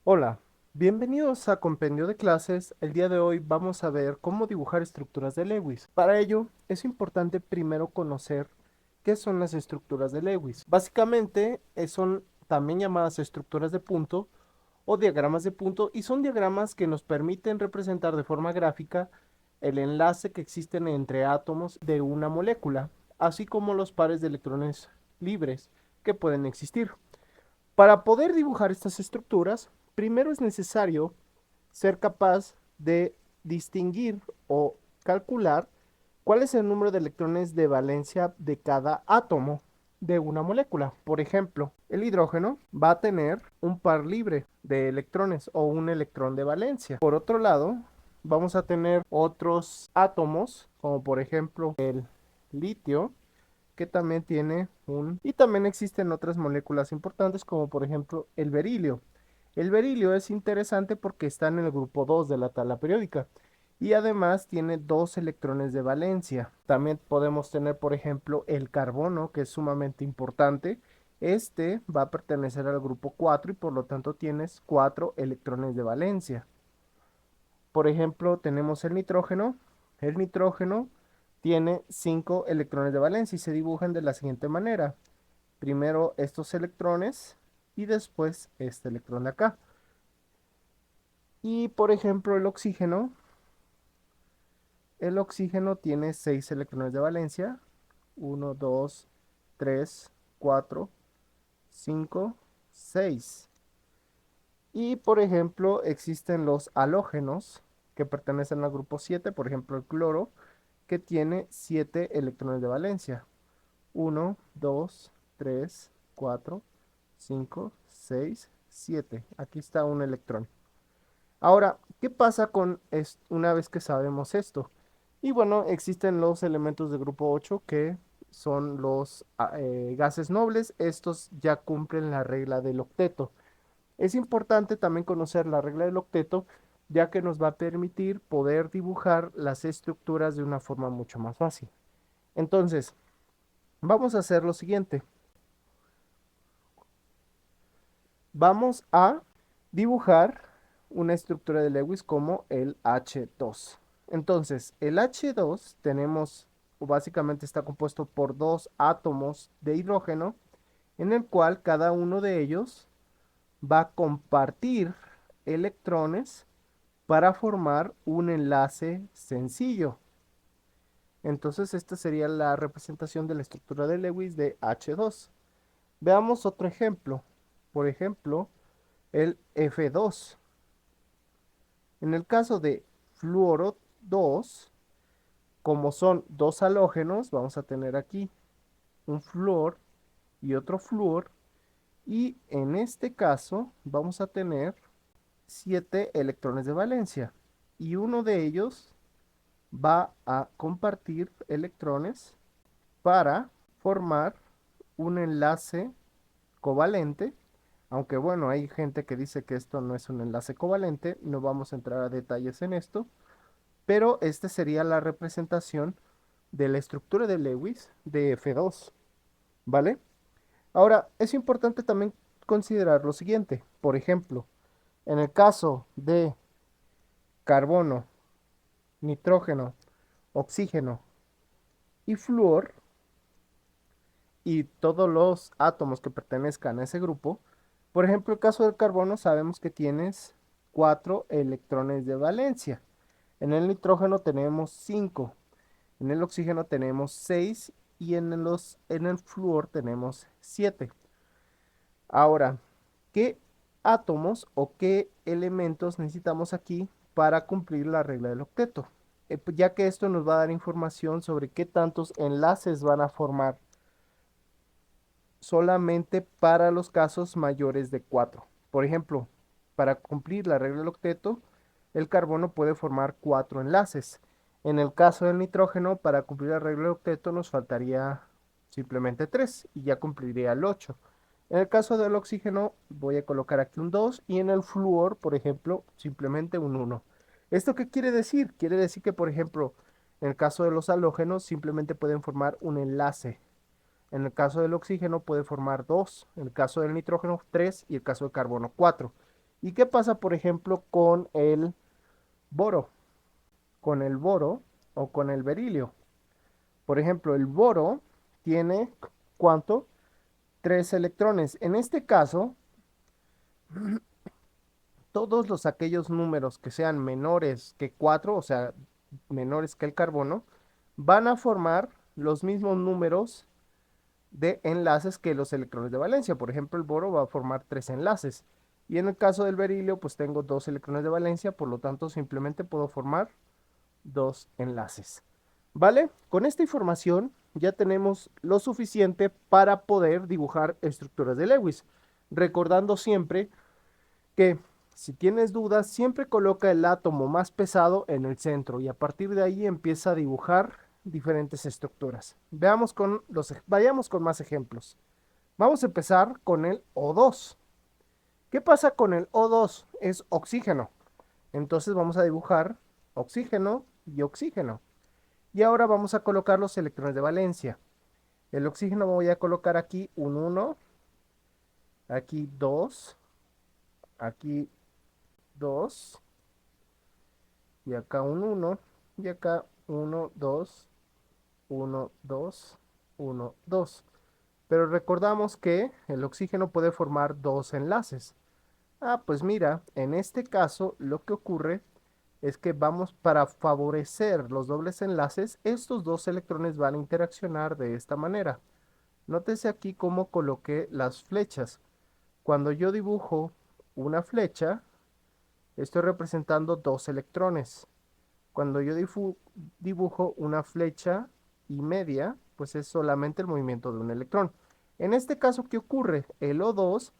Hola, bienvenidos a Compendio de Clases. El día de hoy vamos a ver cómo dibujar estructuras de Lewis. Para ello, es importante primero conocer qué son las estructuras de Lewis. Básicamente, son también llamadas estructuras de punto o diagramas de punto y son diagramas que nos permiten representar de forma gráfica el enlace que existen entre átomos de una molécula, así como los pares de electrones libres que pueden existir. Para poder dibujar estas estructuras, primero es necesario ser capaz de distinguir o calcular cuál es el número de electrones de valencia de cada átomo de una molécula. Por ejemplo, el hidrógeno va a tener un par libre de electrones o un electrón de valencia. Por otro lado, vamos a tener otros átomos, como por ejemplo el litio, que también tiene un... Y también existen otras moléculas importantes como por ejemplo el berilio. El berilio es interesante porque está en el grupo 2 de la tabla periódica y además tiene dos electrones de valencia. También podemos tener por ejemplo el carbono, que es sumamente importante. Este va a pertenecer al grupo 4 y por lo tanto tienes 4 electrones de valencia. Por ejemplo, tenemos el nitrógeno. El nitrógeno tiene 5 electrones de valencia y se dibujan de la siguiente manera. Primero estos electrones y después este electrón de acá. Y por ejemplo, el oxígeno tiene 6 electrones de valencia. Uno, 2, 3, 4, 5, 6. Y por ejemplo, existen los halógenos que pertenecen al grupo 7, por ejemplo, el cloro, que tiene 7 electrones de valencia. Uno, 2, 3, 4, 5, 6, 7. Aquí está un electrón. Ahora, ¿qué pasa una vez que sabemos esto? Y bueno, existen los elementos de grupo 8 que son los gases nobles. Estos ya cumplen la regla del octeto. Es importante también conocer la regla del octeto, ya que nos va a permitir poder dibujar las estructuras de una forma mucho más fácil. Entonces, vamos a hacer lo siguiente. Vamos a dibujar una estructura de Lewis como el H2. Entonces, el H2 tenemos, o básicamente está compuesto por dos átomos de hidrógeno, en el cual cada uno de ellos va a compartir electrones para formar un enlace sencillo. Entonces, esta sería la representación de la estructura de Lewis de H2. Veamos otro ejemplo. Por ejemplo, el F2. En el caso de fluoro 2, como son dos halógenos, vamos a tener aquí un flúor y otro flúor. Y en este caso vamos a tener 7 electrones de valencia. Y uno de ellos va a compartir electrones para formar un enlace covalente. Aunque bueno, hay gente que dice que esto no es un enlace covalente, no vamos a entrar a detalles en esto, pero esta sería la representación de la estructura de Lewis de F2, ¿vale? Ahora, es importante también considerar lo siguiente. Por ejemplo, en el caso de carbono, nitrógeno, oxígeno y flúor, y todos los átomos que pertenezcan a ese grupo, por ejemplo, el caso del carbono sabemos que tienes 4 electrones de valencia. En el nitrógeno tenemos 5, en el oxígeno tenemos 6 y en el flúor tenemos 7. Ahora, ¿qué átomos o qué elementos necesitamos aquí para cumplir la regla del octeto? Pues ya que esto nos va a dar información sobre qué tantos enlaces van a formar solamente para los casos mayores de 4. Por ejemplo, para cumplir la regla del octeto, el carbono puede formar 4 enlaces. En el caso del nitrógeno, para cumplir la regla del octeto nos faltaría simplemente 3 y ya cumpliría el 8. En el caso del oxígeno, voy a colocar aquí un 2 y en el flúor, por ejemplo, simplemente un 1. ¿Esto qué quiere decir? Quiere decir que, por ejemplo, en el caso de los halógenos, simplemente pueden formar un enlace. En el caso del oxígeno puede formar 2, en el caso del nitrógeno 3 y el caso del carbono 4. ¿Y qué pasa, por ejemplo, con el boro? Con el boro o con el berilio. Por ejemplo, el boro tiene, ¿cuánto? 3 electrones. En este caso, todos los aquellos números que sean menores que 4, o sea, menores que el carbono, van a formar los mismos números de enlaces que los electrones de valencia. Por ejemplo, el boro va a formar 3 enlaces. Y en el caso del berilio, pues tengo 2 electrones de valencia, por lo tanto, simplemente puedo formar 2 enlaces. ¿Vale? Con esta información ya tenemos lo suficiente para poder dibujar estructuras de Lewis. Recordando siempre que si tienes dudas, siempre coloca el átomo más pesado en el centro y a partir de ahí empieza a dibujar diferentes estructuras. Vayamos con más ejemplos. Vamos a empezar con el O2. ¿Qué pasa con el O2? Es oxígeno. Entonces vamos a dibujar oxígeno y oxígeno. Y ahora vamos a colocar los electrones de valencia. El oxígeno voy a colocar aquí un 1, aquí 2, aquí 2, y acá un 1, y acá 1, 2, 1, 2, 1, 2. Pero recordamos que el oxígeno puede formar 2 enlaces. Ah, pues mira, en este caso lo que ocurre es que vamos para favorecer los dobles enlaces, estos 2 electrones van a interaccionar de esta manera. Nótese aquí cómo coloqué las flechas. Cuando yo dibujo una flecha, estoy representando 2 electrones. Cuando yo dibujo una flecha y media, pues es solamente el movimiento de un electrón. En este caso, ¿qué ocurre? El O2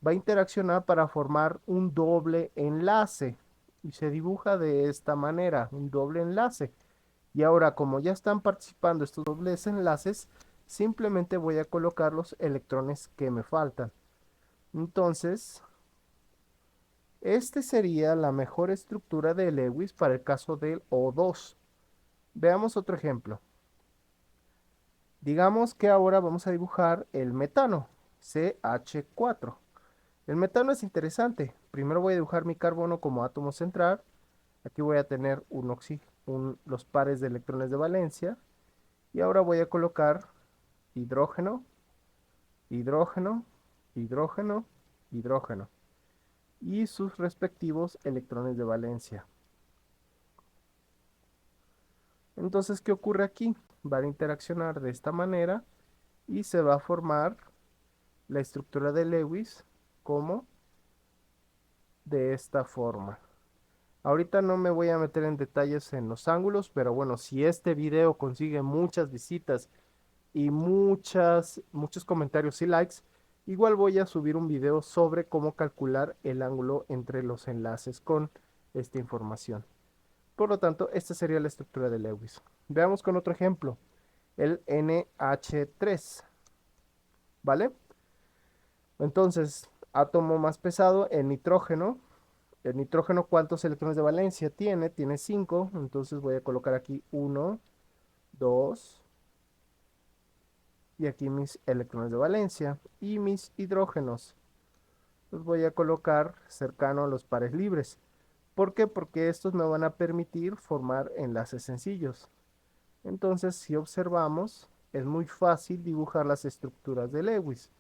va a interaccionar para formar un doble enlace y se dibuja de esta manera, un doble enlace. Y ahora, como ya están participando estos dobles enlaces, simplemente voy a colocar los electrones que me faltan. Entonces, este sería la mejor estructura de Lewis para el caso del O2. Veamos otro ejemplo. Digamos que ahora vamos a dibujar el metano, CH4. El metano es interesante. Primero voy a dibujar mi carbono como átomo central. Aquí voy a tener los pares de electrones de valencia. Y ahora voy a colocar hidrógeno, hidrógeno, hidrógeno, hidrógeno y sus respectivos electrones de valencia. Entonces, ¿qué ocurre aquí? Van a interaccionar de esta manera y se va a formar la estructura de Lewis como de esta forma. Ahorita no me voy a meter en detalles en los ángulos, pero bueno, si este video consigue muchas visitas y muchos comentarios y likes, igual voy a subir un video sobre cómo calcular el ángulo entre los enlaces con esta información. Por lo tanto, esta sería la estructura de Lewis. Veamos con otro ejemplo, el NH3, ¿vale? Entonces, átomo más pesado, el nitrógeno. El nitrógeno, ¿cuántos electrones de valencia tiene? Tiene 5, entonces voy a colocar aquí 1, 2, y aquí mis electrones de valencia. Y mis hidrógenos los voy a colocar cercano a los pares libres. ¿Por qué? Porque estos me van a permitir formar enlaces sencillos. Entonces, si observamos, es muy fácil dibujar las estructuras de Lewis,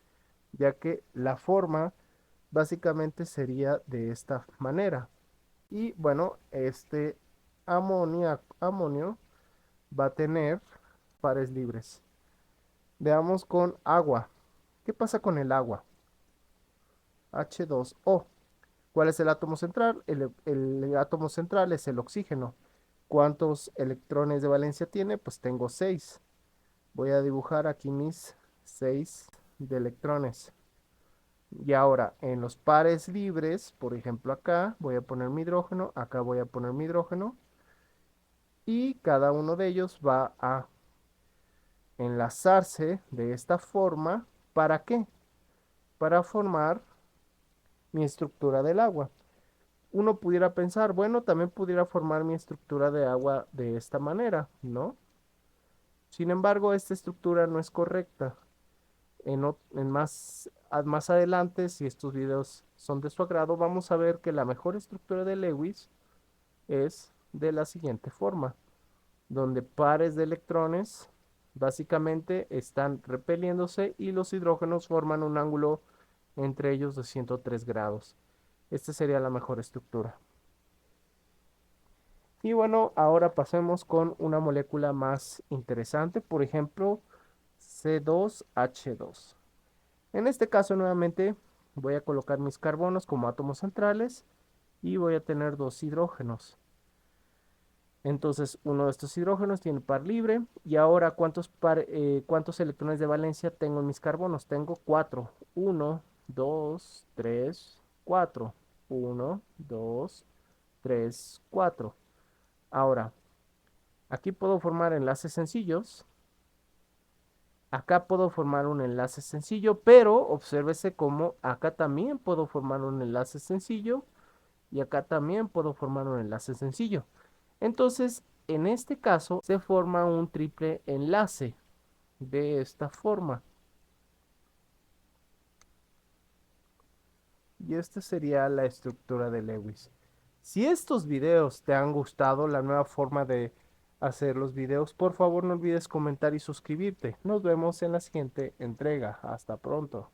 ya que la forma básicamente sería de esta manera. Y bueno, este amonio va a tener pares libres. Veamos con agua. ¿Qué pasa con el agua? H2O. ¿Cuál es el átomo central? El átomo central es el oxígeno. ¿Cuántos electrones de valencia tiene? Pues tengo 6. Voy a dibujar aquí mis 6 de electrones. Y ahora, en los pares libres, por ejemplo acá, voy a poner mi hidrógeno, acá voy a poner mi hidrógeno, y cada uno de ellos va a enlazarse de esta forma. ¿Para qué? Para formar mi estructura del agua. Uno pudiera pensar, bueno, también pudiera formar mi estructura de agua de esta manera, ¿no? Sin embargo, esta estructura no es correcta. Más adelante, si estos videos son de su agrado, vamos a ver que la mejor estructura de Lewis es de la siguiente forma, donde pares de electrones básicamente están repeliéndose y los hidrógenos forman un ángulo entre ellos de 103 grados. Esta sería la mejor estructura. Y bueno, ahora pasemos con una molécula más interesante, por ejemplo, C2H2. En este caso, nuevamente, voy a colocar mis carbonos como átomos centrales y voy a tener dos hidrógenos. Entonces, uno de estos hidrógenos tiene par libre. Y ahora, ¿cuántos electrones de valencia tengo en mis carbonos? Tengo 4. 1, 2, 3, 4. 1, 2, 3, 4. Ahora, aquí puedo formar enlaces sencillos. Acá puedo formar un enlace sencillo, pero obsérvese cómo acá también puedo formar un enlace sencillo y acá también puedo formar un enlace sencillo. Entonces, en este caso, se forma un triple enlace de esta forma. Y esta sería la estructura de Lewis. Si estos videos te han gustado, la nueva forma de hacer los videos, por favor no olvides comentar y suscribirte. Nos vemos en la siguiente entrega. Hasta pronto.